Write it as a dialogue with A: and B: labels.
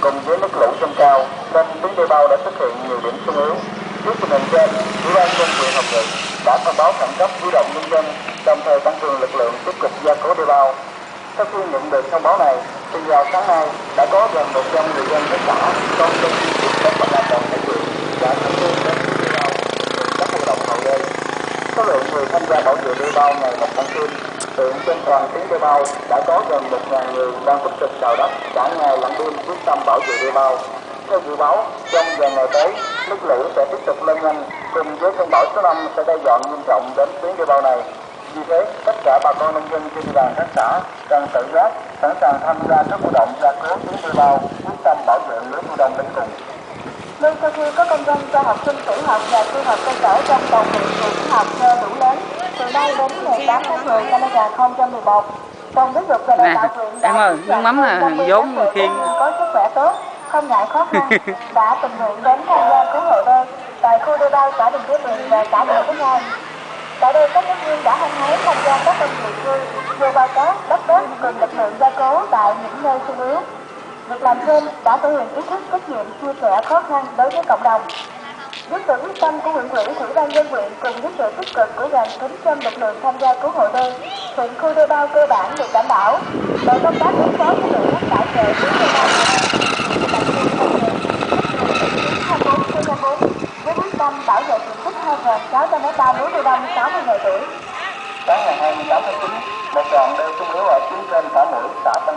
A: cùng với nước lũ dâng cao nên tuyến đê bao đã xuất hiện nhiều điểm sung yếu. Trước tình hình trên, Ủy ban nhân dân huyện Hồng Ngự đã thông báo khẩn cấp huy động nhân dân, đồng thời tăng cường lực lượng tiếp tục gia cố đê bao. Sau khi nhận được thông báo này, thì vào sáng nay đã có gần 100 người dân các xã con dân tiếp các hoạt động tại huyện đã tham gia đến tuyến đê bao cùng các hoạt động hậu đê. Số lượng người tham gia bảo vệ đê bao ngày một tăng thêm. Hiện trên toàn tuyến đê bao đã có gần 1.000 người đang tích cực đào đất cả ngày lẫn đêm quyết tâm bảo vệ đê bao. Theo dự báo, trong vài ngày tới, nước lũ sẽ tiếp tục lên nhanh, cùng với cơn bão số 5 sẽ đe dọa nghiêm trọng đến tuyến đê bao này. Vì thế, tất cả bà con nông dân trên địa bàn các xã cần tự giác, sẵn sàng tham gia các hoạt động gia cố tuyến đê bao, quyết tâm bảo vệ lứa thu đông đến cùng.
B: Ngay sau khi có công văn cho học sinh tiểu học và trung học cơ sở trong toàn huyện nghỉ học do lũ lớn từ nay đến ngày 8 tháng 10 năm 2011, Phòng Giáo dục và Đào tạo huyện
C: em ơi, nước mắm là vốn khiên
B: có sức khỏe tốt, không ngại khó khăn, đã tình nguyện đến tham gia cứu hộ đê tại khu đê bao xã Đình Kế Bình và xã Đình Kế Nhai. Tại đây, các giáo viên đã hăng hái tham gia các công việc như vô bao cát, đất đốt cùng lực lượng gia cố tại những nơi sung yếu. Việc làm trên đã thể hiện ý thức trách nhiệm chia sẻ khó khăn đối với cộng đồng. Với sự quyết tâm của huyện ủy, Ủy ban nhân dân huyện cùng với sự tích cực của gần 900 lực lượng tham gia cứu hộ đê, hiện khu đê bao cơ bản được đảm bảo. Đội công tác ứng phó với lượng nước tại chợ tuyến đê bao với quyết tâm bảo vệ diện tích 2.600 hectare lúa thu đông 60 ngày tuổi.
A: Sáng ngày 28 tháng 9, một đoạn đê sung yếu ở tuyến trên xã Mũi, xã Tân